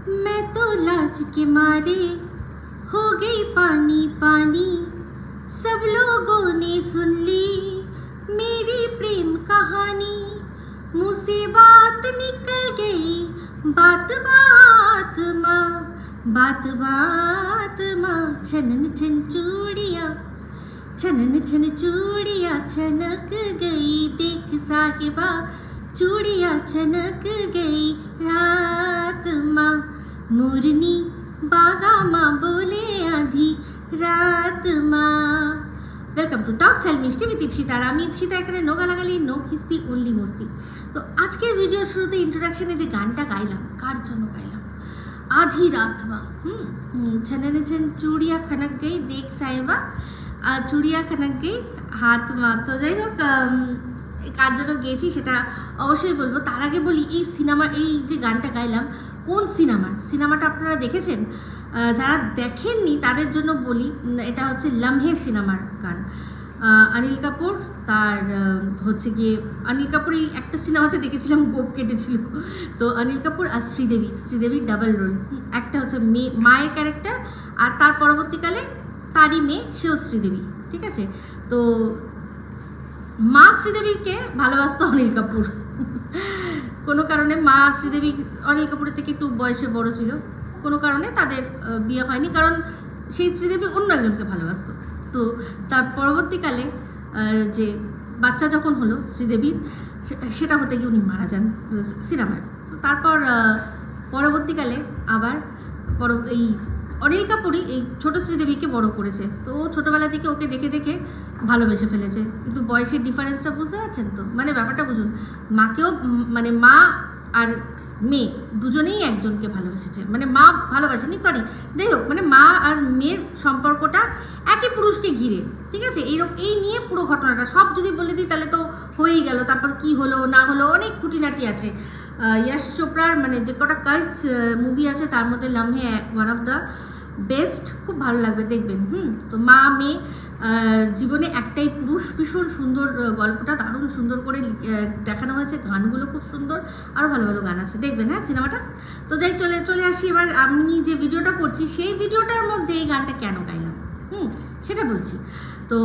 मैं तो लाज के मारे हो गई पानी पानी, सब लोगों ने सुन ली मेरी प्रेम कहानी। मुँह से बात निकल गई बात बात माँ, बात बात माँ। छनन छन चूड़ियाँ, छनन छन चूड़ियाँ छनक गई, देख साहिबा चूड़ियाँ छनक गई रात माँ। मोरनी बागा माँ बोले आधी रात माँ। वेलकम टू टॉक चल मिष्टी विद इप्सिता। আর আমি ইপ্সিতা, এখানে নো গালাগালি, নো কিস্তি, অনলি মস্তি। তো আজকের ভিডিওর শুরুতে ইন্ট্রোডাকশনে যে গানটা গাইলাম, কার জন্য গাইলাম? আধি রাত মা। ছননে ছন চুড়িয়া খনক গই, দেখ সাহেবা চুড়িয়া খনক গই হাত মা। তো যাই হোক, কার জন্য গেয়েছি সেটা অবশ্যই বলবো। তার আগে বলি, এই সিনেমা, এই যে গানটা গাইলাম কোন সিনেমাটা আপনারা দেখেছেন? যারা দেখেননি তাদের জন্য বলি, এটা হচ্ছে লম্হে সিনেমার গান। অনিল কাপুর, তার হচ্ছে গিয়ে অনিল কাপুর এই একটা সিনেমাতে দেখেছিলাম গোপ কেটেছিল। তো অনিল কাপুর আর শ্রীদেবীর ডাবল রোল। একটা হচ্ছে মায়ের ক্যারেক্টার, আর তার পরবর্তীকালে তারই মেয়ে, সেও শ্রীদেবী। ঠিক আছে, তো মা শ্রীদেবীকে ভালোবাসতো অনিল কাপুর। কোনো কারণে মা শ্রীদেবী অনিল কাপুরের থেকে একটু বয়সে বড় ছিল, কোনো কারণে তাদের বিয়ে হয়নি, কারণ সেই শ্রীদেবী অন্য একজনকে ভালোবাসতো। তো তার পরবর্তীকালে যে বাচ্চা যখন হলো শ্রীদেবীর, সেটা হতে গিয়ে উনি মারা যান সিনেমায়। তো তারপর পরবর্তীকালে আবার এই অনিল কাপুরই এই ছোটো শ্রীদেবীকে বড় করেছে। তো ছোটোবেলা থেকে ওকে দেখে দেখে ভালোবেসে ফেলেছে, কিন্তু বয়সের ডিফারেন্সটা বুঝতে পারছেন তো? মানে ব্যাপারটা বুঝুন, মাকেও, মানে মা আর মেয়ে দুজনেই একজনকে ভালোবেসেছে, মানে মা ভালোবাসেনি, সরি যাই হোক, মানে মা আর মেয়ের সম্পর্কটা একই পুরুষকে ঘিরে। ঠিক আছে, এই নিয়ে পুরো ঘটনাটা সব যদি বলে দিই তাহলে তো হয়েই গেল। তারপর কি হলো না হলো অনেক খুঁটিনাটি আছে। ইয়াশ চোপড়ার মানে যে কটা কাল্ট মুভি আছে তার মধ্যে Lamhe one of the best, খুব ভালো লাগবে দেখবেন। তো মা মেয়ে জীবনে একটাই পুরুষ, ভীষণ সুন্দর গল্পটা, দারুণ সুন্দর করে দেখানো হয়েছে, গানগুলো খুব সুন্দর, আরও ভালো ভালো গান আছে, দেখবেন হ্যাঁ সিনেমাটা। তো যাই চলে আসি এবার আমি যে ভিডিওটা করছি, সেই ভিডিওটার মধ্যে এই গানটা কেন গাইলাম সেটা বলছি। তো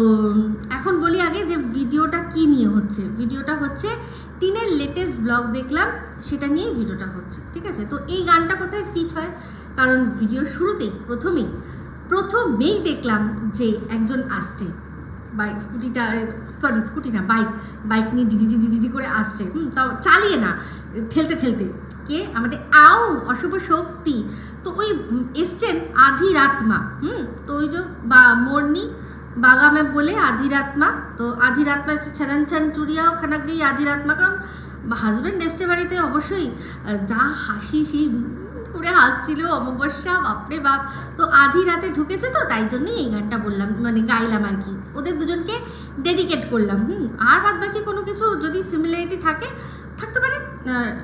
এখন বলি আগে যে ভিডিওটা কি নিয়ে হচ্ছে। ভিডিওটা হচ্ছে টিনের লেটেস্ট ব্লগ দেখলাম, সেটা নিয়েই ভিডিওটা হচ্ছে। ঠিক আছে, তো এই গানটা কোথায় ফিট হয়? কারণ ভিডিওর শুরুতেই প্রথমেই দেখলাম যে একজন আসছে বাইক, স্কুটি না, বাইক নিয়ে ডিডি করে আসছে, তাও চালিয়ে না, ঠেলতে কে? আমাদের অশুভ শক্তি। তো ওই এসছেন আধি রাত মা। তো ওই যে মোরনি বাগা মে বলে আধি রাত মা। তো আধি রাত মা ছনন ছন চুড়িয়াও খানা গিয়ে আধি রাত মা, কারণ হাজব্যান্ড এসছে বাড়িতে, অবশ্যই যা হাসি সেই করে হাসছিল, অমাবস্যা, বাপরে বাপ। তো আধি রাতে ঢুকেছে, তো তাই জন্যই এই গানটা বললাম, মানে গাইলাম আর কি, ওদের দুজনকে ডেডিকেট করলাম। আর বাদ বাকি কোনো কিছু যদি সিমিলারিটি থাকতে পারে,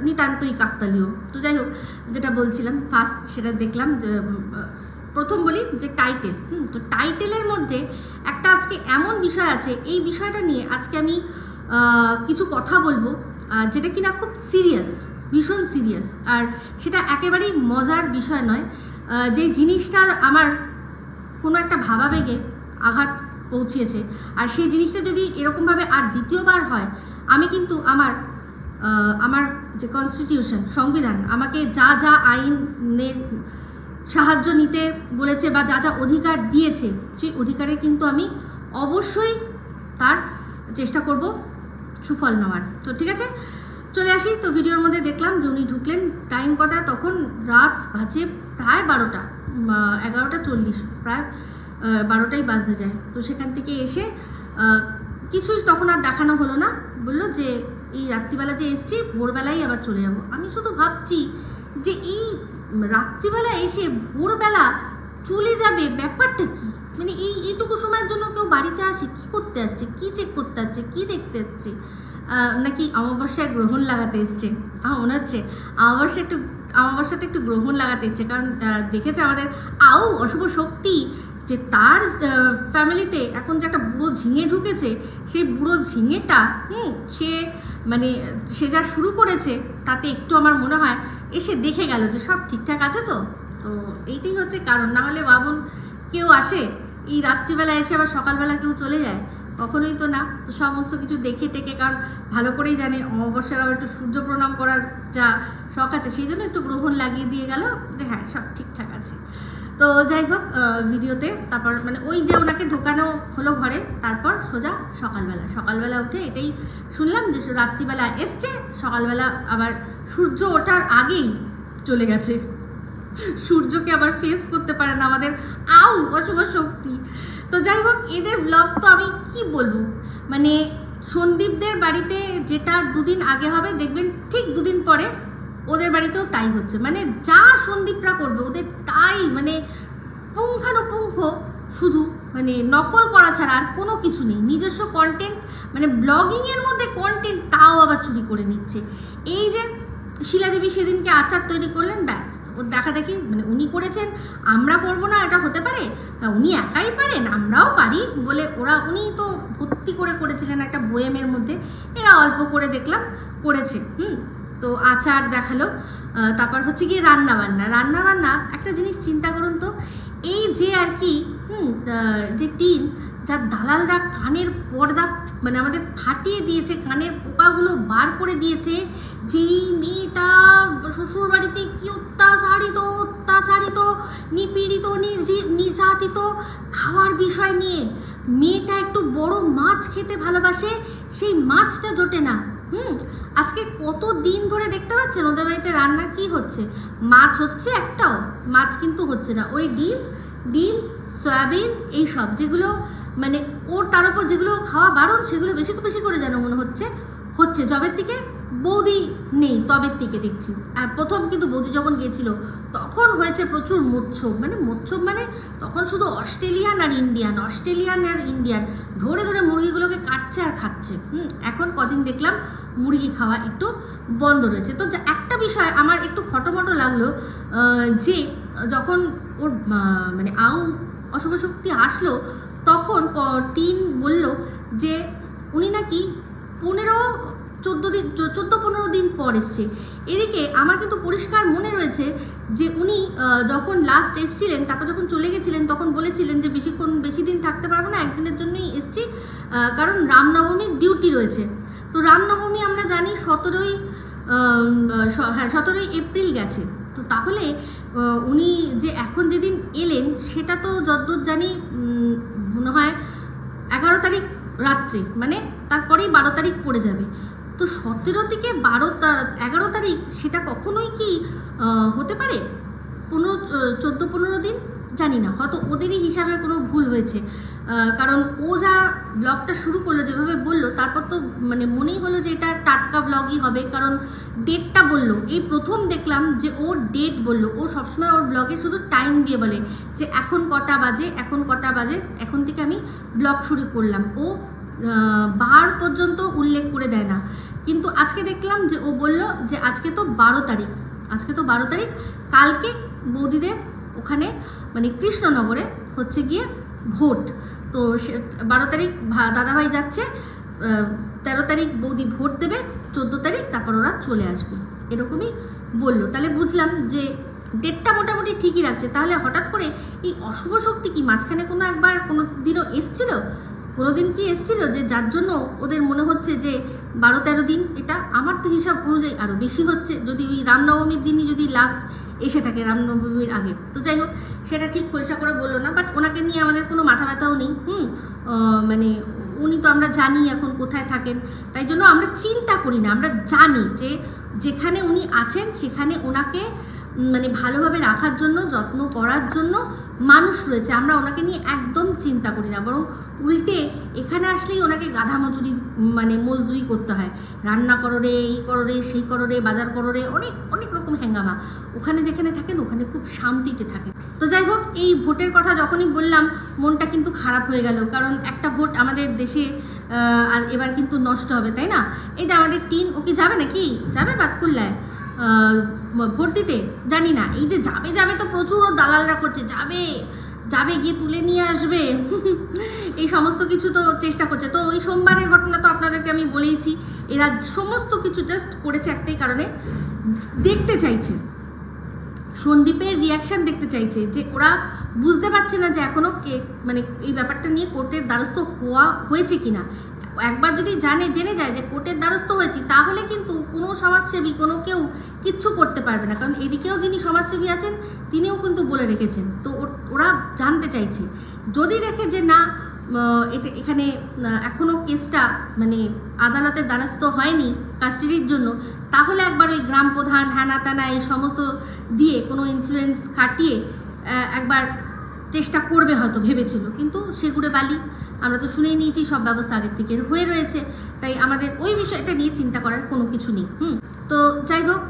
নিতান্তই কাকতালীয়। তো যাই হোক, যেটা বলছিলাম ফার্স্ট সেটা দেখলাম। প্রথম বলি যে টাইটেল। তো টাইটেলের মধ্যে একটা আজকে এমন বিষয় আছে, এই বিষয়টা নিয়ে আজকে আমি কিছু কথা বলবো, যেটা কিনা খুব সিরিয়াস, ভীষণ সিরিয়াস, আর সেটা একেবারেই মজার বিষয় নয়। যে জিনিসটা আমার কোনো একটা ভাবাবেগে আঘাত পৌঁছিয়েছে, আর সেই জিনিসটা যদি এরকমভাবে আর দ্বিতীয়বার হয়, আমি কিন্তু আমার যে কনস্টিটিউশন, সংবিধান আমাকে যা যা আইনের সাহায্য নিতে বলেছে বা যা যা অধিকার দিয়েছে, সেই অধিকারে কিন্তু আমি অবশ্যই তার চেষ্টা করব সুফল নেওয়ার। তো ঠিক আছে, চলে আসি। তো ভিডিওর মধ্যে দেখলাম যে উনি ঢুকলেন, টাইম কটা তখন? রাত বাজে প্রায় 12টা, 11:40, প্রায় 12টাই বাজতে যায়। তো সেখান থেকে এসে কিছুই তখন আর দেখানো হলো না, বললো যে এই রাত্রিবেলা যে এসছি, ভোরবেলায় আবার চলে যাব। আমি শুধু ভাবছি যে এই রাত্রিবেলা এসে ভোরবেলা চলে যাবে, ব্যাপারটা কি? মানে এইটুকু সময়ের জন্য কেউ বাড়িতে আসে, কি করতে আসছে, কি চেক করতে আসছে, কি দেখতে আসছে? নাকি অমাবস্যায় গ্রহণ লাগাতে এসছে? আমার মনে হচ্ছে অমাবস্যাতে একটু গ্রহণ লাগাতে এসছে, কারণ দেখেছে আমাদের অশুভ শক্তি যে তার ফ্যামিলিতে এখন যে একটা বুড়ো ঝিঙে ঢুকেছে, সেই বুড়ো ঝিঙেটা সে মানে সে যা শুরু করেছে তাতে একটু আমার মনে হয় এসে দেখে গেল যে সব ঠিকঠাক আছে। তো তো এইটাই হচ্ছে কারণ, না হলে ভাবুন কেউ আসে এই রাত্রিবেলা এসে আবার সকালবেলা কেউ চলে যায়, কখনোই তো না। তো সমস্ত কিছু দেখে টেকে, কারণ ভালো করেই জানে অমাবস্যার আবার একটু সূর্য প্রণাম করার যা শখ আছে, সেই জন্য একটু গ্রহণ লাগিয়ে দিয়ে গেল যে হ্যাঁ সব ঠিকঠাক আছে। তো যাই হোক, ভিডিওতে তারপর মানে ওই যে ওনাকে ঢোকানো হলো ঘরে, তারপর সোজা সকালবেলা উঠে এটাই শুনলাম যে রাত্রিবেলা এসছে, সকালবেলা আবার সূর্য ওঠার আগেই চলে গেছে। সূর্যকে আবার ফেস করতে পারে না আমাদের অশুভ শক্তি। তো যাই হোক, এদের ব্লগ তো আমি কি বলবো, মানে সন্দীপদের বাড়িতে যেটা দুদিন আগে হবে দেখবেন ঠিক দুদিন পরে ওদের বাড়িতেও তাই হচ্ছে। মানে যা সন্দীপরা করবে ওদের তাই, মানে পুঙ্খানুপুঙ্খ, শুধু মানে নকল করা ছাড়া আর কোনো কিছু নেই। নিজস্ব কন্টেন্ট মানে ব্লগিংয়ের মধ্যে কন্টেন্ট, তাও আবার চুরি করে নিচ্ছে। এই যে শিলাদেবী সেদিনকে আচার তৈরি করলেন, ব্যাস ওর দেখা দেখি, মানে উনি করেছেন আমরা করবো না, এটা হতে পারে? উনি একাই পারেন, আমরাও পারি বলে উনি তো ভর্তি করে করেছিলেন একটা বয়েমের মধ্যে, এরা অল্প করে দেখলাম করেছে। তো আচার দেখালো, তারপর হচ্ছে গিয়ে রান্নাবান্না। একটা জিনিস চিন্তা করুন তো, এই যে আর কি যে টিন, যার দালালরা কানের পর্দা মানে আমাদের ফাটিয়ে দিয়েছে, কানের পোকাগুলো বার করে দিয়েছে, যেই মেয়েটা শ্বশুর বাড়িতে কি অত্যাচারিত নিপীড়িত নির্যাতিত খাওয়ার বিষয় নিয়ে, মেয়েটা একটু বড় মাছ খেতে ভালোবাসে, সেই মাছটা জোটে না। আজকে কত দিন ধরে দেখতে পাচ্ছেন ওদের বাড়িতে রান্না কি হচ্ছে, মাছ হচ্ছে, একটাও মাছ কিন্তু হচ্ছে না। ওই ডিম সয়াবিন এইসব, যেগুলো মানে ওর তার উপর যেগুলো খাওয়া বারণ, সেগুলো বেশি করে যেন মনে হচ্ছে জবের থেকে বৌদি নেই, তবের থেকে দেখছি। আর প্রথম কিন্তু বৌদি যখন গিয়েছিল তখন হয়েছে প্রচুর মোচ্ছব, মানে তখন শুধু অস্ট্রেলিয়ান আর ইন্ডিয়ান ধরে মুরগিগুলোকে কাটছে আর খাচ্ছে। এখন কদিন দেখলাম মুরগি খাওয়া একটু বন্ধ রয়েছে। তো একটা বিষয় আমার একটু খটোমটো লাগলো, যে যখন ওর মানে অশুভ শক্তি আসলো, তখন টিন বলল যে উনি নাকি 14-15 দিন পর এসছে। এদিকে আমার কিন্তু পরিষ্কার মনে রয়েছে যে উনি যখন লাস্ট এসছিলেন, তারপর যখন চলে গেছিলেন, তখন বলেছিলেন যে বেশি দিন থাকতে পারবো না, একদিনের জন্যই এসছি, কারণ রামনবমীর ডিউটি রয়েছে। তো রামনবমী আমরা জানি 17ই এপ্রিল গেছে। তো তাহলে উনি যে এখন যেদিন এলেন, সেটা তো যতদূর জানি মনে হয় 11 তারিখ রাত্রে, মানে তারপরেই 12 তারিখ পড়ে যাবে। তো 17 থেকে 11 তারিখ, সেটা কখনোই কি হতে পারে 14-15 দিন? জানি না, হয়তো ওদেরই হিসাবে কোনো ভুল হয়েছে, কারণ ও যা ব্লগটা শুরু করলো, যেভাবে বললো, তারপর তো মানে মনেই হলো যে এটা টাটকা ব্লগই হবে, কারণ ডেটটা বললো। এই প্রথম দেখলাম যে ও ডেট বললো। ও সবসময় ওর ব্লগে শুধু টাইম দিয়ে বলে যে এখন কটা বাজে, এখন থেকে আমি ব্লগ শুরু করলাম। ও বার পর্যন্ত উল্লেখ করে দেয় না। কিন্তু আজকে দেখলাম যে ও বললো যে আজকে তো 12 তারিখ, কালকে বৌদিদের ওখানে মানে কৃষ্ণনগরে হচ্ছে গিয়ে ভোট। তো 12 তারিখ দাদাভাই যাচ্ছে, 13 তারিখ বৌদি ভোট দেবে, 14 তারিখ তারপর ওরা চলে আসবে, এরকমই বললো। তাহলে বুঝলাম যে ডেটটা মোটামুটি ঠিকই রাখছে। তাহলে হঠাৎ করে এই অশুভ শক্তি কি মাঝখানে কোনো দিনও কোনোদিন কি এসছিল যে যার জন্য ওদের মনে হচ্ছে যে 12-13 দিন? এটা আমার তো হিসাব অনুযায়ী আরও বেশি হচ্ছে, যদি ওই রামনবমীর দিনই যদি লাস্ট এসে থাকে, রামনবমীর আগে। তো যাই হোক, সেটা ঠিক খোলসা করে বললো না, বাট ওনাকে নিয়ে আমাদের কোনো মাথা ব্যথাও নেই। মানে উনি তো আমরা জানি এখন কোথায় থাকেন, তাই জন্য আমরা চিন্তা করি না। আমরা জানি যে যেখানে উনি আছেন সেখানে ওনাকে মানে ভালোভাবে রাখার জন্য, যত্ন করার জন্য মানুষ রয়েছে। আমরা ওনাকে নিয়ে একদম চিন্তা করি না, বরং উল্টে এখানে আসলেই ওনাকে গাধা মজদুরি করতে হয়। রান্না করো রে, এই করো রে, সেই করো রে, বাজার করো রে, অনেক রকম হ্যাঙ্গামা। ওখানে যেখানে থাকেন ওখানে খুব শান্তিতে থাকেন। তো যাই হোক, এই ভোটের কথা যখনই বললাম মনটা কিন্তু খারাপ হয়ে গেল, কারণ একটা ভোট আমাদের দেশে এবার কিন্তু নষ্ট হবে, তাই না? এই যে আমাদের টিন, ও কি যাবে নাকি? যাবে বাতকুল্লায় ভোট দিতে? জানি না। এই যে যাবে তো প্রচুর দালালরা করছে, যাবে, গিয়ে তুলে নিয়ে আসবে, এই সমস্ত কিছু তো চেষ্টা করছে। তো ওই সোমবারের ঘটনা তো আপনাদেরকে আমি বলেইছি, এরা সমস্ত কিছু জাস্ট করেছে একটাই কারণে, দেখতে চাইছে সন্দীপের রিয়াকশান দেখতে চাইছে, যে ওরা বুঝতে পারছে না যে এখনও মানে এই ব্যাপারটা নিয়ে কোর্টের দ্বারস্থ হয়েছে কিনা। একবার যদি জেনে যায় যে কোর্টের দ্বারস্থ হয়েছি, তাহলে কিন্তু কোনো সমাজসেবী কোনো কেউ কিচ্ছু করতে পারবে না, কারণ এদিকেও যিনি সমাজসেবী আছেন তিনিও কিন্তু বলে রেখেছেন। তো ওরা জানতে চাইছে, যদি দেখে যে না এখানে এখনও কেসটা মানে আদালতের দ্বারস্থ হয়নি কাস্টাডির জন্য, তাহলে একবার ওই গ্রাম প্রধান হ্যানা ত্যানা এই সমস্ত দিয়ে কোনো ইনফ্লুয়েন্স খাটিয়ে একবার চেষ্টা করবে হয়তো ভেবেছিল, কিন্তু সেগুড়ে বালি। আমরা তো শুনেই নিয়েছি সব ব্যবস্থা আগের থেকে হয়ে রয়েছে, তাই আমাদের ওই বিষয়টা নিয়ে চিন্তা করার কোনো কিছু নেই। তো যাই হোক,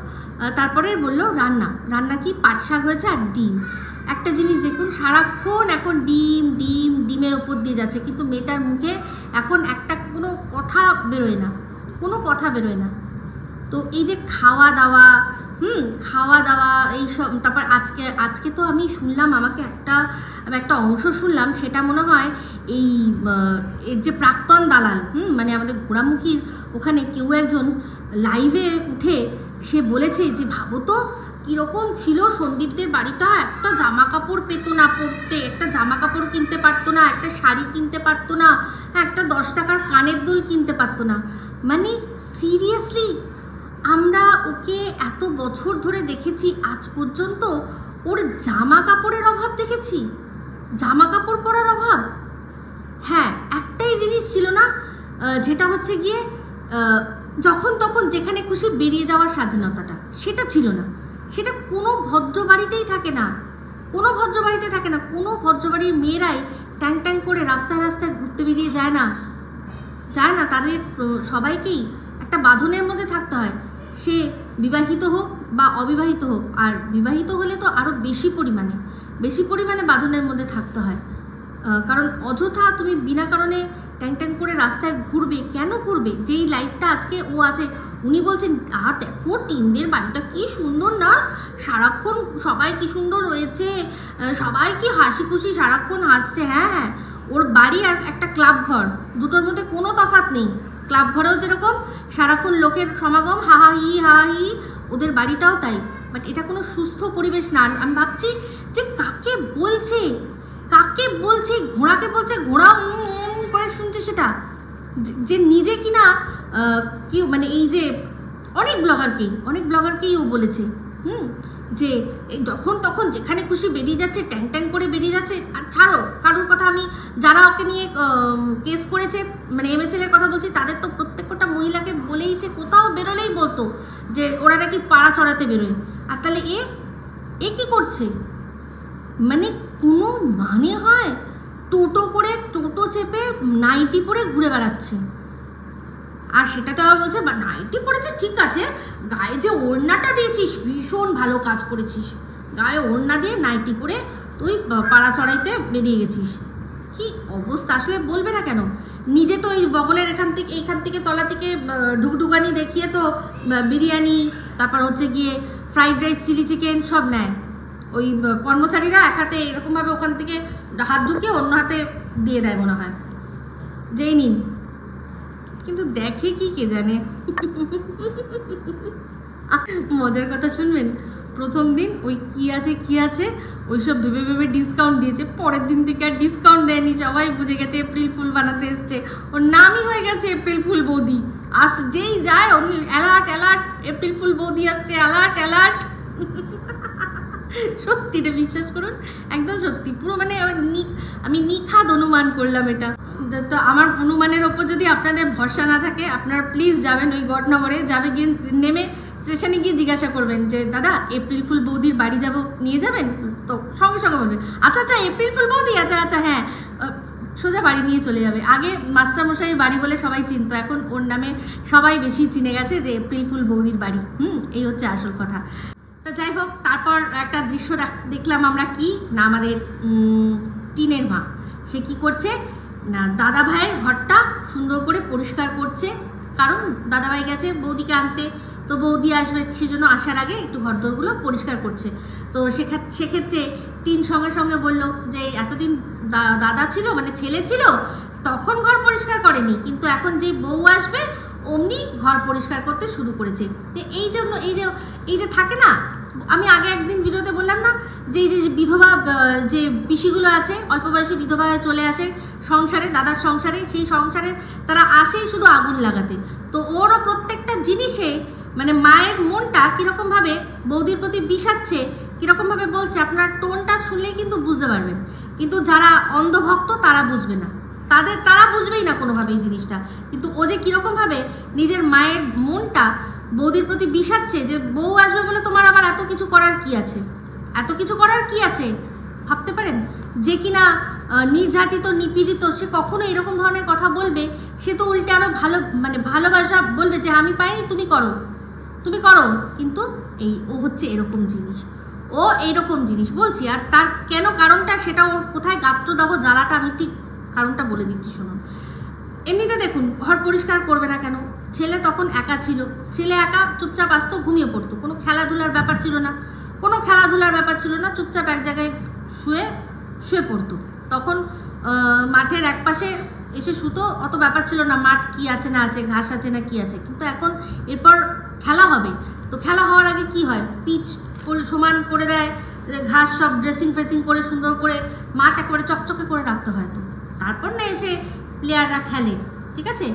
তারপরে বললো রান্না কি পাট শাক হয়েছে আর ডিম। একটা জিনিস দেখুন, সারাক্ষণ এখন ডিমের ওপর দিয়ে যাচ্ছে, কিন্তু মেয়েটার মুখে এখন একটা কোনো কথা বেরোয় না, তো এই যে খাওয়া দাওয়া এইসব। তারপর আজকে তো আমি শুনলাম, আমাকে একটা অংশ শুনলাম, সেটা মনে হয় এর যে প্রাক্তন দালাল, মানে আমাদের ঘোড়ামুখীর ওখানে কেউ একজন লাইভে উঠে সে বলেছে যে ভাবো তো কীরকম ছিল সন্দীপদের বাড়িটা, একটা জামা কাপড় পেতো না পরতে, একটা জামা কাপড় কিনতে পারতো না, একটা শাড়ি কিনতে পারতো না, একটা 10 টাকার কানের দুল কিনতে পারতো না। মানে সিরিয়াসলি, আমরা ওকে এত বছর ধরে দেখেছি, আজ পর্যন্ত ওর জামা কাপড়ের অভাব দেখেছি, জামা কাপড় পরার অভাব। হ্যাঁ, একটাই জিনিস ছিল না, যেটা হচ্ছে গিয়ে যখন তখন যেখানে খুশি বেরিয়ে যাওয়ার স্বাধীনতাটা, সেটা ছিল না। সেটা কোনো ভদ্র বাড়িতেই থাকে না, কোনো ভদ্রবাড়ির মেয়েরাই ট্যাং করে রাস্তায় ঘুরতে বেরিয়ে যায় না। তাদের সবাইকেই একটা বাঁধনের মধ্যে থাকতে হয়, সে বিবাহিত হোক বা অবিবাহিত হোক। আর বিবাহিত হলে তো আরও বেশি পরিমাণে বাঁধনের মধ্যে থাকতে হয়, কারণ অযথা তুমি বিনা কারণে ট্যাং করে রাস্তায় ঘুরবে, কেন ঘুরবে? যেই লাইফটা আজকে ও আছে, উনি বলছেন আর দেখো টিনদের বাড়িটা কি সুন্দর না, সারাক্ষণ সবাই কি সুন্দর রয়েছে, সবাই কি হাসি খুশি সারাক্ষণ হাসছে। হ্যাঁ, ওর বাড়ি আর একটা ক্লাব ঘর, দুটোর মধ্যে কোনো তফাৎ নেই। ক্লাব ঘরেও যেরকম সারাক্ষণ লোকের সমাগম, হাহাহি, ওদের বাড়িটাও তাই। বাট এটা কোনো সুস্থ পরিবেশ না। আমি ভাবছি যে কাকে বলছে, ঘোড়াকে বলছে, ঘোড়া করে শুনছে সেটা, যে নিজে কিনা কি মানে এই যে অনেক ব্লগারকেই ও বলেছে যে যখন তখন যেখানে খুশি বেরিয়ে যাচ্ছে, ট্যাং করে বেরিয়ে যাচ্ছে। আর ছাড়ো, কারোর কথা আমি, যারা ওকে নিয়ে কেস করেছে, মানে MSL এর কথা বলছি, তাদের তো প্রত্যেকটা মহিলাকে বলেইছে, কোথাও বেরোলেই বলতো যে ওরা নাকি পাড়া চড়াতে বেরোয়। আর তাহলে এ কি করছে? মানে কোনো মানে হয়? টোটো চেপে নাইটি পরে ঘুরে বেড়াচ্ছে, আর সেটাতে আবার বলছে বা নাইটি পরেছে ঠিক আছে, গায়ে যে ওড়নাটা দিয়েছিস ভীষণ ভালো কাজ করেছিস, গায়ে ওড়না দিয়ে নাইটি পরে তুই পাড়া চড়াইতে বেরিয়ে গেছিস। কি অবস্থা! আসলে বলবে না কেন? নিজে তো এই বগলের এইখান থেকে তলা থেকে ঢুকঢুকানি দেখিয়ে তো বিরিয়ানি, তারপর হচ্ছে গিয়ে ফ্রাইড রাইস, চিলি চিকেন সব নেয়। ওই কর্মচারীরা এক হাতে এরকমভাবে ওখান থেকে হাত ঢুকিয়ে অন্য হাতে দিয়ে দেয় মনে হয়, যেই নিন। কিন্তু দেখে কি কে জানে। মজার কথা শুনবেন, প্রথম দিন ওই কি আছে ওইসব ভেবে ডিসকাউন্ট দিয়েছে, পরের দিন থেকে আর ডিসকাউন্ট দেয়নি, সবাই বুঝে গেছে এপ্রিল ফুল বানাতে এসছে, ওর নামই হয়ে গেছে এপ্রিল ফুল বৌদি। যেই যায় অমনি অ্যালার্ট, এপ্রিল ফুল বৌদি আসছে, অ্যালার্ট। সত্যিটা বিশ্বাস করুন, একদম সত্যি, পুরো মানে আমি নিখাদ অনুমান করলাম এটা। তো আমার অনুমানের ওপর যদি আপনাদের ভরসা না থাকে, আপনারা প্লিজ যাবেন ওই গড়নগরে, গিয়ে নেমে স্টেশনে গিয়ে জিজ্ঞাসা করবেন যে দাদা এপ্রিল ফুল বৌদির বাড়ি যাব, নিয়ে যাবেন? তো সঙ্গে বলবেন আচ্ছা এপ্রিল ফুল বৌদি, আচ্ছা হ্যাঁ, সোজা বাড়ি নিয়ে চলে যাবে। আগে মাস্টারমশাইয়ের বাড়ি বলে সবাই চিনতো, এখন ওর নামে সবাই বেশি চিনে গেছে যে এপ্রিল ফুল বৌদির বাড়ি। এই হচ্ছে আসল কথা। তো যাই হোক, তারপর একটা দৃশ্য দেখলাম আমরা, কি না, আমাদের টিনের মা, সে কি করছে না, দাদা ভাইয়ের ঘরটা সুন্দর করে পরিষ্কার করছে, কারণ দাদা ভাই গেছে বৌদিকে আনতে, তো বৌদি আসবে, সেজন্য আসার আগে একটু ঘরদোরগুলো পরিষ্কার করছে। তো সেক্ষেত্রে তিন সঙ্গে সঙ্গে বলল যে এতদিন দাদা ছিল মানে ছেলে ছিল তখন ঘর পরিষ্কার করেনি, কিন্তু এখন যে বউ আসবে অমনি ঘর পরিষ্কার করতে শুরু করেছে। তো এই জন্য এই যে থাকে না, আমি আগে একদিন ভিডিওতে বললাম না যে এই যে বিধবা যে পিসিগুলো আছে, অল্প বয়সী বিধবা চলে আসে সংসারে, দাদার সংসারে, সেই সংসারে তারা আসেই শুধু আগুন লাগাতে। তো ওরও প্রত্যেকটা জিনিসে মানে মায়ের মনটা কীরকমভাবে বৌদির প্রতি বিষাচ্ছে, কীরকমভাবে বলছে, আপনার টোনটা শুনলেই কিন্তু বুঝতে পারবেন। কিন্তু যারা অন্ধভক্ত তারা বুঝবে না, তারা বুঝবেই না কোনোভাবে এই জিনিসটা। কিন্তু ও যে কীরকমভাবে নিজের মায়ের মনটা বৌদির প্রতি বিষাচ্ছে যে বউ আসবে বলে তোমার আবার এত কিছু করার কি আছে, এত কিছু করার কি আছে ভাবতে পারেন? যে কিনা নির্যাতিত নিপীড়িত সে কখনো এরকম ধরনের কথা বলবে? সে তো উল্টে আরও ভালোবাসা বলবে যে আমি পাইনি, তুমি করো। কিন্তু ও হচ্ছে এরকম জিনিস, ও এইরকম জিনিস বলছি। আর তার কেন কারণটা, সেটা ওর কোথায় গাত্রদাহ জ্বালাটা আমি ঠিক কারণটা বলে দিচ্ছি শুনুন। এমনিতে দেখুন, ঘর পরিষ্কার করবে না কেন? ছেলে তখন একা ছিল, ছেলে একা চুপচাপ আসতো, ঘুমিয়ে পড়তো, কোনো খেলাধুলার ব্যাপার ছিল না, চুপচাপ এক জায়গায় শুয়ে পড়তো। তখন মাঠের এক পাশে এসে শুতো, অত ব্যাপার ছিল না মাঠ কি আছে না আছে, ঘাস আছে না কি আছে। কিন্তু এখন এরপর খেলা হবে, তো খেলা হওয়ার আগে কি হয়, পিচ সমান করে দেয়, ঘাস সব ড্রেসিং ফ্রেসিং করে সুন্দর করে মাঠ একেবারে চকচকে করে রাখতে হয়। তো তারপর না এসে প্লেয়াররা খেলে, ঠিক আছে?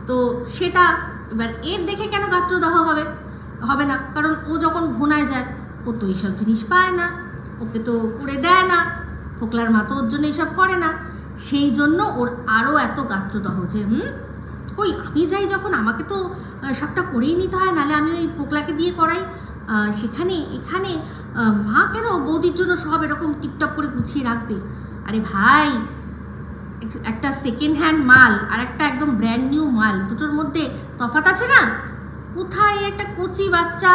তো সেটা এবার এর দেখে কেন গাত্রদাহ হবে না? কারণ ও যখন ঘুনায় যায় ও তো এইসব জিনিস পায় না, ওকে তো করে দেয় না, ফোকলার মা তো ওর জন্য এইসব করে না, সেই জন্য ওর আরও এত গাত্রদাহ যে ওই আমি যাই যখন আমাকে তো সবটা করেই নিতে হয়, নাহলে আমি ওই ফোকলাকে দিয়ে করাই, এখানে মা কেন বৌদির জন্য সব এরকম টিপটপ করে গুছিয়ে রাখবে? আরে ভাই, একটা সেকেন্ড হ্যান্ড মাল আর একটা একদম ব্র্যান্ড নিউ মাল, দুটোর মধ্যে তফাৎ আছে না? কোথায় একটা কচি বাচ্চা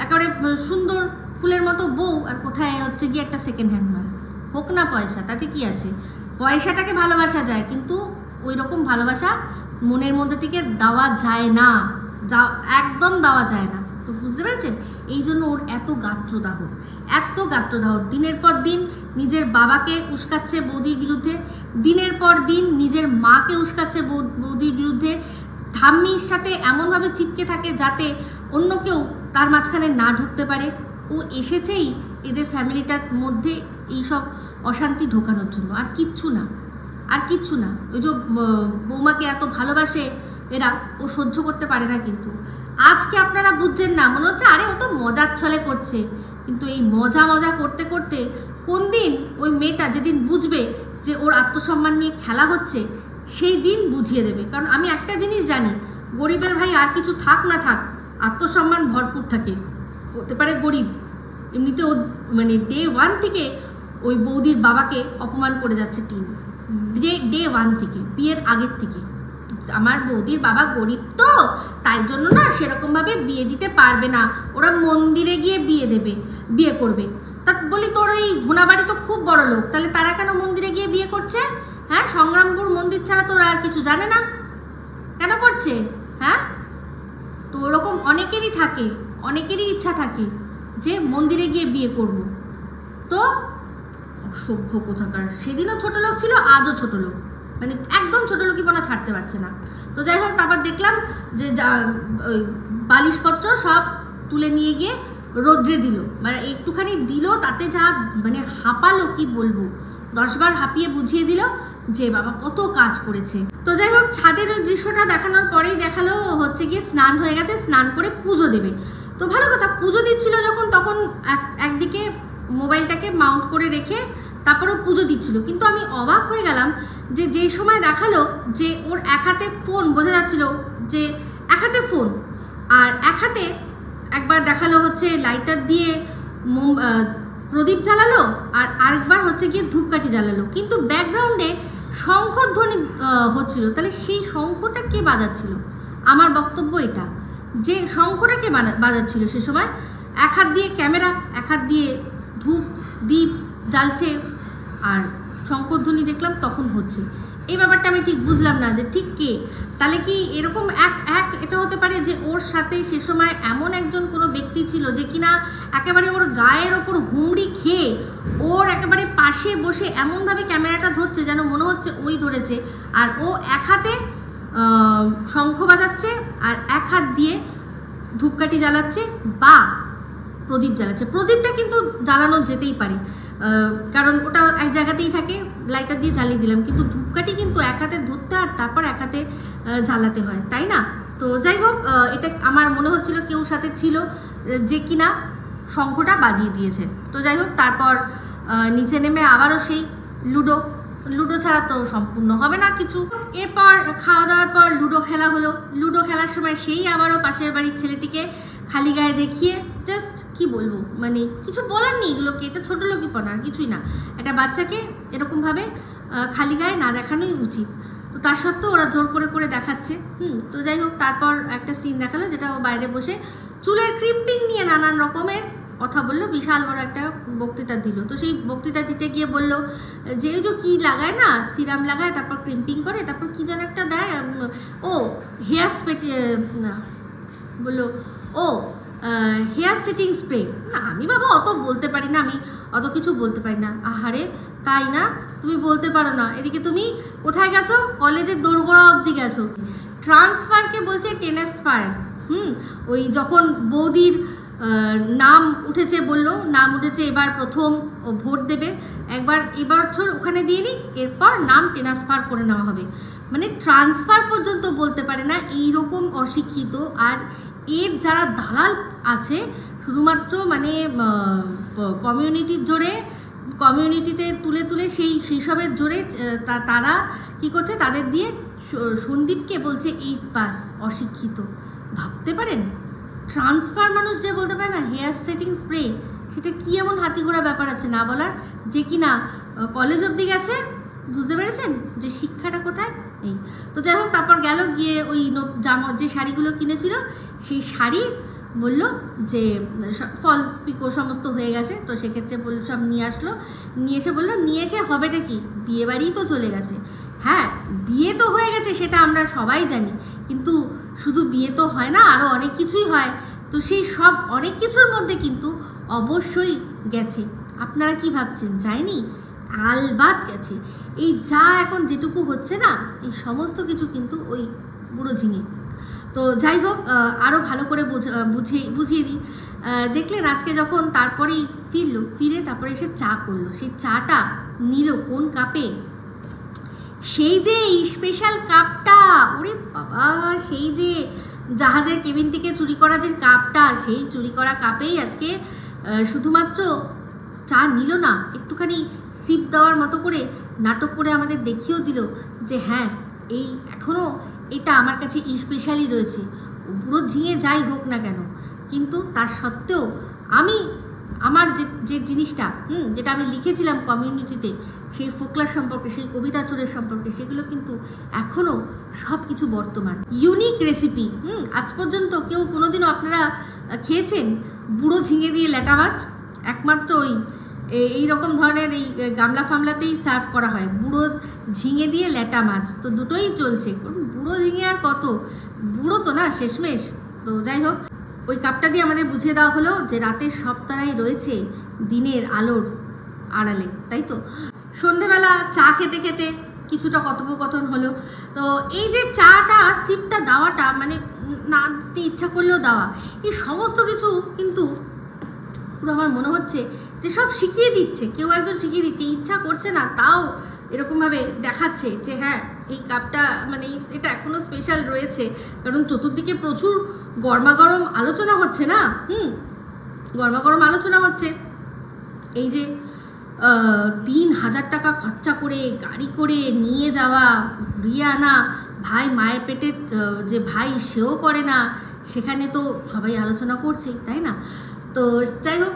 একেবারে সুন্দর ফুলের মতো বউ, আর কোথায় হচ্ছে গিয়ে একটা সেকেন্ড হ্যান্ড মাল? হোক না পয়সা, তাতে কি আছে? পয়সাটাকে ভালোবাসা যায়, কিন্তু ওই রকম ভালোবাসা মনের মধ্যে থেকে দেওয়া যায় না, একদম দেওয়া যায় না। তো বুঝতে পেরেছেন? এই জন্য ওর এত গাত্রদাহ। দিনের পর দিন নিজের বাবাকে উস্কাচ্ছে বৌদির বিরুদ্ধে, দিনের পর দিন নিজের মাকে উস্কাচ্ছে বৌদির বিরুদ্ধে, ঠাম্মির সাথে এমনভাবে চিপকে থাকে যাতে অন্য কেউ তার মাঝখানে না ঢুকতে পারে। ও এসেছেই এদের ফ্যামিলিটার মধ্যে এইসব অশান্তি ঢোকানোর জন্য, আর কিচ্ছু না। ওই যে বৌমাকে এত ভালোবাসে এরা, ও সহ্য করতে পারে না। কিন্তু আজকে আপনারা বুঝছেন না, মনে হচ্ছে আরে ও তো মজার ছলে করছে, কিন্তু এই মজা করতে করতে কোন দিন ওই মেয়েটা যেদিন বুঝবে যে ওর আত্মসম্মান নিয়ে খেলা হচ্ছে, সেই দিন বুঝিয়ে দেবে। কারণ আমি একটা জিনিস জানি, গরিবের ভাই আর কিছু থাক না থাক, আত্মসম্মান ভরপুর থাকে। হতে পারে গরিব, এমনিতে ও মানে ডে 1 থেকে ওই বৌদির বাবাকে অপমান করে যাচ্ছে, ডে 1 থেকে, বিয়ের আগের থেকে। আমার বৌদির বাবা গরিব, তো তাই জন্য না সেরকমভাবে বিয়ে দিতে পারবে না, ওরা মন্দিরে গিয়ে বিয়ে করবে। তা বলি, তোর এই ঘোনাবাড়ি তো খুব বড় লোক, তাহলে তারা কেন মন্দিরে গিয়ে বিয়ে করছে? হ্যাঁ, সংগ্রামপুর মন্দির ছাড়া তোরা আর কিছু জানে না, কেন করছে? হ্যাঁ, তো ওরকম অনেকেরই ইচ্ছা থাকে যে মন্দিরে গিয়ে বিয়ে করব। তো অসভ্য কোথাকার, সেদিনও ছোট লোক ছিল, আজও ছোট লোক, মানে একদম ছোট লোকিপনা ছাড়তে পারছে না। তো যাই হোক, তারপর দেখলাম যে বালিশপত্র সব তুলে নিয়ে গিয়ে রোদ্রে দিল, মানে একটুখানি দিল, তাতে যা মানে হাঁপালো কি বলবো, 10 বার হাঁপিয়ে বুঝিয়ে দিল যে বাবা কত কাজ করেছে। তো যাই হোক, ছাদের ওই দৃশ্যটা দেখানোর পরেই দেখালো হচ্ছে গিয়ে স্নান হয়ে গেছে, স্নান করে পুজো দেবে। তো ভালো কথা, পুজো দিচ্ছিল যখন, তখন একদিকে মোবাইলটাকে মাউন্ট করে রেখে তারপরে পুজো দিচ্ছিল। কিন্তু আমি অবাক হয়ে গেলাম যে সময় দেখালো যে ওর এক হাতে ফোন, বোঝা যাচ্ছিল যে এক হাতে ফোন, আর এক হাতে একবার দেখালো হচ্ছে লাইটার দিয়ে প্রদীপ জ্বালালো, আর আরেকবার হচ্ছে গিয়ে ধূপকাঠি জ্বালালো। কিন্তু ব্যাকগ্রাউন্ডে শঙ্খধ্বনি হচ্ছিল, তাহলে সেই শঙ্খটা কে বাজাচ্ছিল? আমার বক্তব্য এটা, যে শঙ্খটা কে বাজাচ্ছিল সে সময়? এক হাত দিয়ে ক্যামেরা, এক হাত দিয়ে ধূপ দীপ জ্বালছে, আর শঙ্খধ্বনি দেখলাম তখন হচ্ছে। এই ব্যাপারটা আমি ঠিক বুঝলাম না যে ঠিক কে। তাহলে কি এরকম এটা হতে পারে যে ওর সাথে সে সময় এমন একজন কোনো ব্যক্তি ছিল যে কিনা একেবারে ওর গায়ের ওপর হুমড়ি খেয়ে ওর একেবারে পাশে বসে এমনভাবে ক্যামেরাটা ধরছে যেন মনে হচ্ছে ওই ধরেছে, আর ও এক হাতে শঙ্খ বাজাচ্ছে আর এক হাত দিয়ে ধূপকাঠি জ্বালাচ্ছে বা প্রদীপ জ্বালাচ্ছে। প্রদীপটা কিন্তু জ্বালানো যেতেই পারে, কারণ ওটা এক জায়গাতেই থাকে, লাইটার দিয়ে জ্বালিয়ে দিলাম, কিন্তু ধূপকাঠি কিন্তু এক হাতে ধরতে আর তারপর এক হাতে জ্বালাতে হয়, তাই না? তো যাই হোক, এটা আমার মনে হচ্ছিল কেউ সাথে ছিল যে কিনা শঙ্খটা বাজিয়ে দিয়েছে। তো যাই হোক, তারপর নিচে নেমে আবারও সেই লুডো ছাড়া তো সম্পূর্ণ হবে না কিছু। এরপর খাওয়া দাওয়ার পর লুডো খেলা হলো। লুডো খেলার সময় সেই আবারও পাশের বাড়ির ছেলেটিকে খালি গায়ে দেখিয়ে, জাস্ট কি বলবো, মানে কিছু বলার নেই এগুলোকে, এটা ছোটো লোকিপনা আর কিছুই না। একটা বাচ্চাকে এরকমভাবে খালি গায়ে না দেখানোই উচিত, তো তার সত্ত্বেও ওরা জোর করে করে দেখাচ্ছে। তো যাই হোক, তারপর একটা সিন দেখালো যেটা ও বাইরে বসে চুলের ক্রিম্পিং নিয়ে নানান রকমের কথা বললো, বিশাল বড় একটা বক্তৃতা দিল। তো সেই বক্তৃতা দিতে গিয়ে বললো যে ওই যে কী লাগায় না, সিরাম লাগায়, তারপর ক্রিম্পিং করে, তারপর কী যেন একটা দেয়, ও হেয়ার না বললো ও হেয়ার সেটিং স্প্রে। না, আমি বাবা অত বলতে পারি না, আমি অত কিছু বলতে পারি না। আহারে তাই না, তুমি বলতে পারো না, এদিকে তুমি কোথায় গেছো, কলেজের দোরগোড়া অবধি গেছো। ট্রান্সফারকে বলছে টেনেসফায়ার। ওই যখন বৌদির নাম উঠেছে, বললো নাম উঠেছে, এবার প্রথম ও ভোট দেবে, এবছর ওখানে দিয়ে নিক, এরপর নাম ট্রান্সফার করে নেওয়া হবে। মানে ট্রান্সফার পর্যন্ত বলতে পারে না, এইরকম অশিক্ষিত। আর এর যারা দালাল আছে শুধুমাত্র মানে কমিউনিটির জোরে, কমিউনিটিতে তুলে তুলে সেই সবের জোরে তারা কি করছে, তাদের দিয়ে সন্দীপকে বলছে 8 পাস, অশিক্ষিত। ভাবতে পারেন, ট্রান্সফার মানুষ যে বলতে পারে না, হেয়ার সেটিং স্প্রে, সেটা কি এমন হাতি ঘোড়া ব্যাপার আছে না বলার, যে কিনা কলেজ অবধি গেছে। বুঝতে পেরেছেন যে শিক্ষাটা কোথায়? এই তো যাই হোক, তারপর গেল গিয়ে ওই যে শাড়িগুলো কিনেছিল সেই শাড়ি বলল যে ফল পিকো সমস্ত হয়ে গেছে, তো সেক্ষেত্রে বলল সব নিয়ে আসলো, নিয়ে এসে বললো নিয়ে এসে হবেটা কি, বিয়ে বাড়িই তো চলে গেছে। হ্যাঁ, বিয়ে তো হয়ে গেছে, সেটা আমরা সবাই জানি, কিন্তু শুধু বিয়ে তো হয় না, আরও অনেক কিছুই হয়। তো সেই সব অনেক কিছুর মধ্যে কিন্তু অবশ্যই গেছে। আপনারা কি ভাবছেন যায়নি? আলবাত গেছে। এই যা এখন যেটুকু হচ্ছে না, এই সমস্ত কিছু কিন্তু ওই বুড়ো ঝিঙে। তো যাই হোক, আরও ভালো করে বুঝিয়ে দিই। দেখলেন আজকে যখন তারপরেই ফিরে তারপরে এসে চা করলো, সেই চাটা নিল কোন কাপে, সেই যে স্পেশাল কাপটা, ওরে বাবা, সেই যে জাহাজের কেবিন থেকে চুরি করা যে কাপটা, সেই চুরি করা কাপেই আজকে শুধুমাত্র চা নিল না, একটুখানি সিপ দেওয়ার মতো করে নাটক করে আমাদের দেখিয়েও দিল যে হ্যাঁ, এই এখনও এটা আমার কাছে স্পেশালি রয়েছে। বুড়ো ঝিঙে যাই হোক না কেন, কিন্তু তার সত্ত্বেও আমি আমার যে জিনিসটা যেটা আমি লিখেছিলাম কমিউনিটিতে, সেই ফোকলার সম্পর্কে, সেই কবিতা চোরের সম্পর্কে, সেগুলো কিন্তু এখনও সব কিছু বর্তমান। Unique recipe. আজ পর্যন্ত কেউ কোনোদিনও আপনারা খেয়েছেন বুড়ো ঝিঙে দিয়ে ল্যাটা মাছ? একমাত্র এইরকম ধরনের এই গামলা ফামলাতেই সার্ভ করা হয় বুড়ো ঝিঙে দিয়ে ল্যাটা মাছ। তো দুটোই চলছে, বুড়ো ঝিঙে আর কত, বুড়ো তো না শেষমেশ। তো যাই হোক, ওই কাপটা দিয়ে আমাদের বুঝিয়ে দেওয়া হলো যে রাতের সব তারাই রয়েছে দিনের আলোর আড়ালে, তাই তো। সন্ধেবেলা চা খেতে খেতে কিছুটা কথোপকথন হলো। তো এই যে চাটা সিপটা দেওয়াটা, মানে না দিতে ইচ্ছা করলেও দেওয়া, এই সমস্ত কিছু কিন্তু পুরো আমার মনে হচ্ছে যে সব শিখিয়ে দিচ্ছে, কেউ একজন শিখিয়ে দিচ্ছে, ইচ্ছা করছে না তাও এরকমভাবে দেখাচ্ছে যে হ্যাঁ, এই কাপটা মানে এটা এখনও স্পেশাল রয়েছে। কারণ চতুর্দিকে প্রচুর গরমাগরম আলোচনা হচ্ছে না, গরমাগরম আলোচনা হচ্ছে এই যে 3000 টাকা খরচা করে গাড়ি করে নিয়ে যাওয়া, ঘুরিয়ে আনা, ভাই মায়ের পেটে যে ভাই সেও করে না, সেখানে তো সবাই আলোচনা করছেই, তাই না। তো যাই হোক,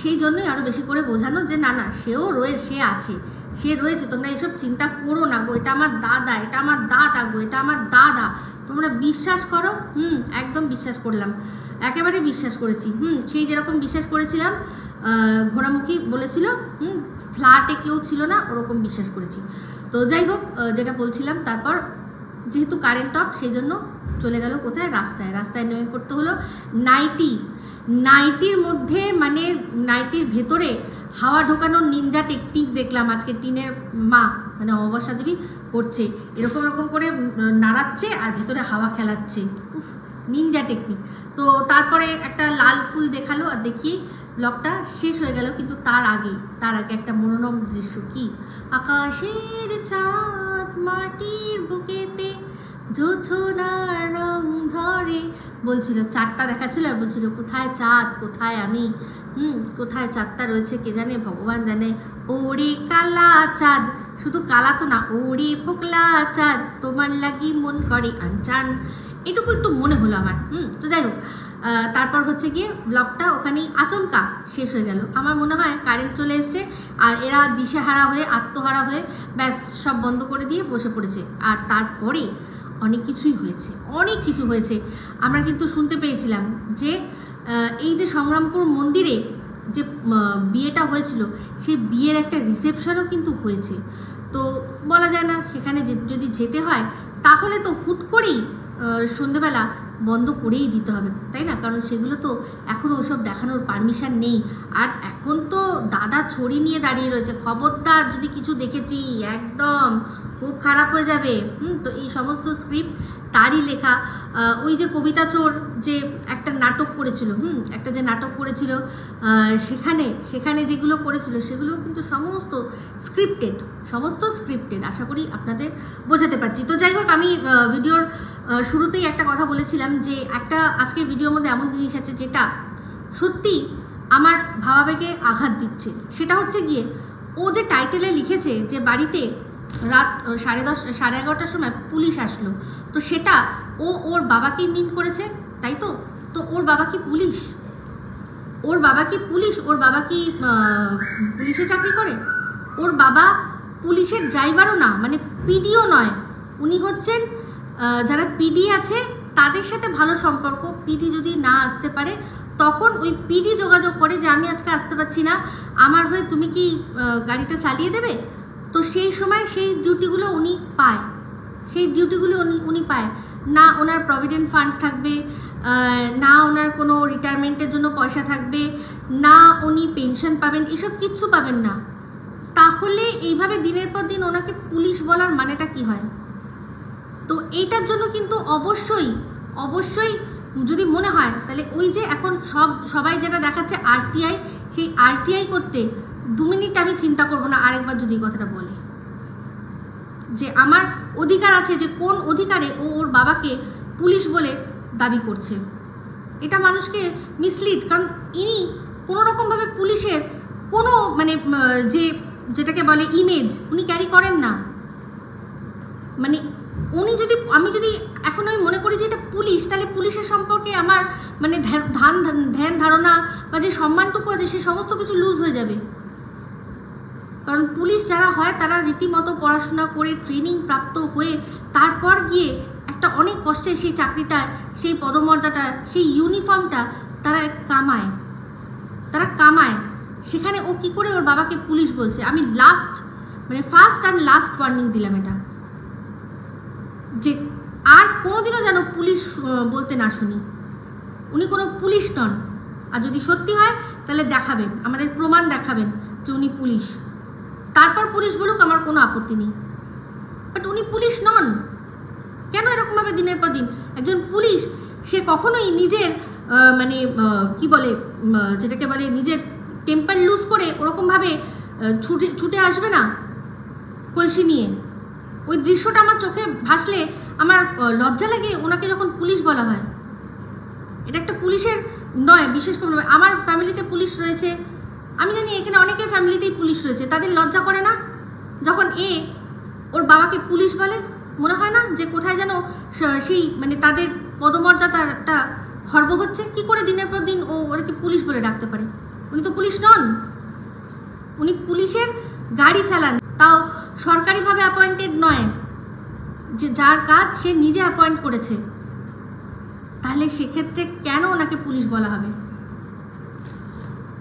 সেই জন্যই আরও বেশি করে বোঝানো যে না না, সে রয়েছে, তোমরা এসব চিন্তা করো না গো, এটা আমার দাদা, এটা আমার দাদা গো, এটা আমার দাদা, তোমরা বিশ্বাস করো। একদম বিশ্বাস করলাম, একেবারে বিশ্বাস করেছি। সেই যেরকম বিশ্বাস করেছিলাম, ঘোড়ামুখী বলেছিল ফ্ল্যাটে কেউ ছিল না, ওরকম বিশ্বাস করেছি। তো যাই হোক, যেটা বলছিলাম, তারপর যেহেতু কারেন্ট অফ, সেই জন্য চলে গেল কোথায়? রাস্তায়। রাস্তায় নেমে পড়তে হলো। নাইটির মধ্যে মানে নাইটির ভেতরে হাওয়া ঢোকানোর নিনজা টেকনিক দেখলাম আজকে টিনের মা মানে অমাবস্যা দেবী করছে, এরকম করে নাড়াচ্ছে আর ভেতরে হাওয়া খেলাচ্ছে। উফ, নিনজা টেকনিক। তো তারপরে একটা লাল ফুল দেখালো আর দেখিয়ে ব্লগটা শেষ হয়ে গেল। কিন্তু তার আগে একটা মনোরম দৃশ্য, কি আকাশের চাঁদ মাটির বুকেতে জোছনার রং ধরে বলছিল, চাঁদটা দেখাচ্ছিল আর বলছিল কোথায় চাঁদ, কোথায় আমি, কোথায় চাঁদটা রয়েছে কে জানে, ভগবান জানে। ওরে কালা চাঁদ, শুধু কালা তো না, ওরে ফোকলা চাঁদ তোমার লাগি মন করে আনচান, এটুকু একটু মনে হলো আমার। তো যাই হোক, তারপর হচ্ছে গিয়ে ব্লগটা ওখানেই আচমকা শেষ হয়ে গেল। আমার মনে হয় কারেন্ট চলে এসছে আর এরা দিশেহারা হয়ে আত্মহারা হয়ে ব্যাস সব বন্ধ করে দিয়ে বসে পড়েছে। আর তারপরে অনেক কিছুই হয়েছে, অনেক কিছু হয়েছে। আমরা কিন্তু শুনতে পেয়েছিলাম যে এই যে সংগ্রামপুর মন্দিরে যে বিয়েটা হয়েছিল সেই বিয়ের একটা রিসেপশনও কিন্তু হয়েছে। তো বলা যায় না সেখানে যদি যেতে হয় তাহলে তো হুট করেই সন্ধেবেলা বন্ধ করেই দিতে হবে, তাই না? কারণ সেগুলো তো এখন ওসব দেখানোর পারমিশন নেই। আর এখন তো দাদা ছড়ি নিয়ে দাঁড়িয়ে রয়েছে, খবরদার যদি কিছু দেখেছি একদম খুব খারাপ হয়ে যাবে। তো এই সমস্ত স্ক্রিপ্ট তারই লেখা। ওই যে কবিতা চোর যে একটা নাটক করেছিল, একটা যে নাটক করেছিল সেখানে যেগুলো করেছিল সেগুলো কিন্তু সমস্ত স্ক্রিপ্টেড। আশা করি আপনাদের বোঝাতে পারছি। তো যাই হোক, আমি ভিডিওর শুরুতেই একটা কথা বলেছিলাম যে একটা আজকের ভিডিওর মধ্যে এমন জিনিস আছে যেটা সত্যি আমার ভাবাবেগে আঘাত দিচ্ছে। সেটা হচ্ছে গিয়ে ও যে টাইটেলে লিখেছে যে বাড়িতে রাত 10:30-11:30টার সময় পুলিশ আসলো, তো সেটা ওর বাবাকেই মিন করেছে, তাই তো? তো ওর বাবা কি পুলিশ? ওর বাবা কি পুলিশে চাকরি করে? ওর বাবা পুলিশের ড্রাইভারও না, মানে পিডিও নয়। উনি হচ্ছেন যারা পিডি আছে তাদের সাথে ভালো সম্পর্ক। পিডি যদি না আসতে পারে তখন ওই পিডি যোগাযোগ করে যে আমি আজকে আসতে পারছি না, আমার হয়ে তুমি কি গাড়িটা চালিয়ে দেবে? তো সেই সময় সেই ডিউটিগুলো উনি পায়, উনি পায় না। ওনার প্রভিডেন্ট ফান্ড থাকবে না, ওনার কোনো রিটায়ারমেন্টের জন্য পয়সা থাকবে না, উনি পেনশন পাবেন, এসব কিচ্ছু পাবেন না। তাহলে এইভাবে দিনের পর দিন ওনাকে পুলিশ বলার মানেটা কি হয়? তো এইটার জন্য কিন্তু অবশ্যই যদি মনে হয় তাহলে ওই যে এখন সবাই যেটা দেখাচ্ছে আরটিআই, সেই আরটিআই করতে 2 মিনিট আমি চিন্তা করব না আরেকবার যদি কথাটা বলে যে আমার অধিকার আছে, যে কোন অধিকারে ওর বাবাকে পুলিশ বলে দাবি করছে। এটা মানুষকে মিসলিড, কারণ ইনি কোনো রকমভাবে পুলিশের কোনো মানে যেটাকে বলে ইমেজ উনি ক্যারি করেন না। মানে আমি যদি এখন মনে করি যে এটা পুলিশ, তাহলে পুলিশের সম্পর্কে আমার মানে ধ্যান ধারণা বা যে সম্মানটুকু আছে সে সমস্ত কিছু লুজ হয়ে যাবে। কারণ পুলিশ যারা হয় তারা রীতিমতো পড়াশোনা করে ট্রেনিং প্রাপ্ত হয়ে তারপর গিয়ে একটা অনেক কষ্টে সেই চাকরিটা, সেই পদমর্যাদা, সেই ইউনিফর্মটা তারা কামায়। সেখানে ও কি করে ওর বাবাকে পুলিশ বলছে? আমি ফার্স্ট অ্যান্ড লাস্ট ওয়ার্নিং দিলাম এটা, যে আর কোনোদিনও যেন পুলিশ বলতে না শুনি। উনি কোনো পুলিশ নন। আর যদি সত্যি হয় তাহলে দেখাবেন, আমাদের প্রমাণ দেখাবেন যে উনি পুলিশ, তারপর পুলিশ বলুক, আমার কোনো আপত্তি নেই। বাট উনি পুলিশ নন। কেন এরকমভাবে দিনের পর দিন একজন পুলিশ সে কখনোই নিজের মানে কি বলে যেটাকে বলে নিজের টেম্পার লুজ করে ওরকমভাবে ছুটে আসবে না কলসি নিয়ে। ওই দৃশ্যটা আমার চোখে ভাসলে আমার লজ্জা লাগে ওনাকে যখন পুলিশ বলা হয়। এটা একটা পুলিশের নয়। বিশেষ করে আমার ফ্যামিলিতে পুলিশ রয়েছে, আমি জানি এখানে অনেকের ফ্যামিলিতেই পুলিশ রয়েছে। তাদের লজ্জা করে না যখন ওর বাবাকে পুলিশ বলে? মনে হয় না যে কোথায় যেন সেই মানে তাদের পদমর্যাদার একটা খর্ব হচ্ছে? কি করে দিনের পর দিন ওরকে পুলিশ বলে ডাকতে পারে? উনি তো পুলিশ নন। উনি পুলিশের গাড়ি চালান, তাও সরকারিভাবে অ্যাপয়েন্টেড নয়, যে যার কাজ সে নিজে অ্যাপয়েন্ট করেছে। তাহলে সেক্ষেত্রে কেন ওনাকে পুলিশ বলা হবে?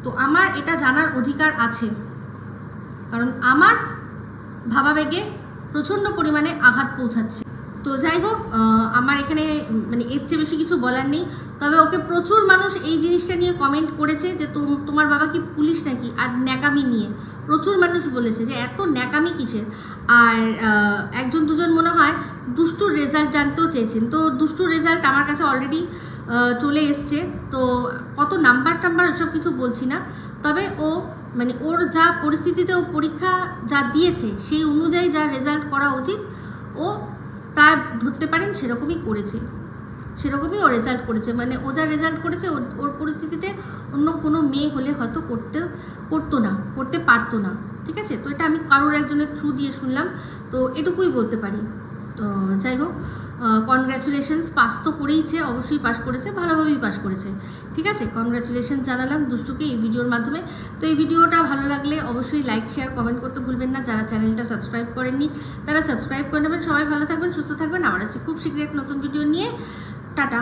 তো আমার এটা জানার অধিকার আছে, কারণ আমার ভাবাবেগে প্রচণ্ড পরিমাণে আঘাত পৌঁছাচ্ছে। তো যাই হোক, আমার এখানে মানে এর চেয়ে বেশি কিছু বলার নেই। তবে ওকে প্রচুর মানুষ এই জিনিসটা নিয়ে কমেন্ট করেছে যে তোমার বাবা কি পুলিশ নাকি, আর ন্যাকামি নিয়ে প্রচুর মানুষ বলেছে যে এত ন্যাকামি কিসের। আর একজন দুজন মনে হয় দুষ্টুর রেজাল্ট জানতেও চেয়েছেন। তো দুষ্টুর রেজাল্ট আমার কাছে অলরেডি চলে এসছে। তো কত নাম্বার টাম্বার ওসব কিছু বলছি না, তবে ও মানে ওর যা পরিস্থিতিতে ও পরীক্ষা যা দিয়েছে সেই অনুযায়ী যা রেজাল্ট করা উচিত ও প্রায় ধরতে পারেন সেরকমই করেছে, সেরকমই ও রেজাল্ট করেছে। মানে ও যা রেজাল্ট করেছে ওর পরিস্থিতিতে অন্য কোনো মেয়ে হলে হয়তো করতে পারতো না। ঠিক আছে, তো এটা আমি কারোর একজনের থ্রু দিয়ে শুনলাম, তো এটুকুই বলতে পারি। তো যাই হোক, কনগ্র্যাচুলেশনস, পাস তো করেইছে, অবশ্যই পাস করেছে, ভালোভাবেই পাস করেছে। ঠিক আছে, কনগ্র্যাচুলেশন জানালাম দুষ্টুকে এই ভিডিওর মাধ্যমে। তো এই ভিডিওটা ভালো লাগলে অবশ্যই লাইক শেয়ার কমেন্ট করতে ভুলবেন না। যারা চ্যানেলটা সাবস্ক্রাইব করেননি তারা সাবস্ক্রাইব করে নেবেন। সবাই ভালো থাকবেন, সুস্থ থাকবেন। আবার আসছি খুব শীঘ্রই এক নতুন ভিডিও নিয়ে। টাটা।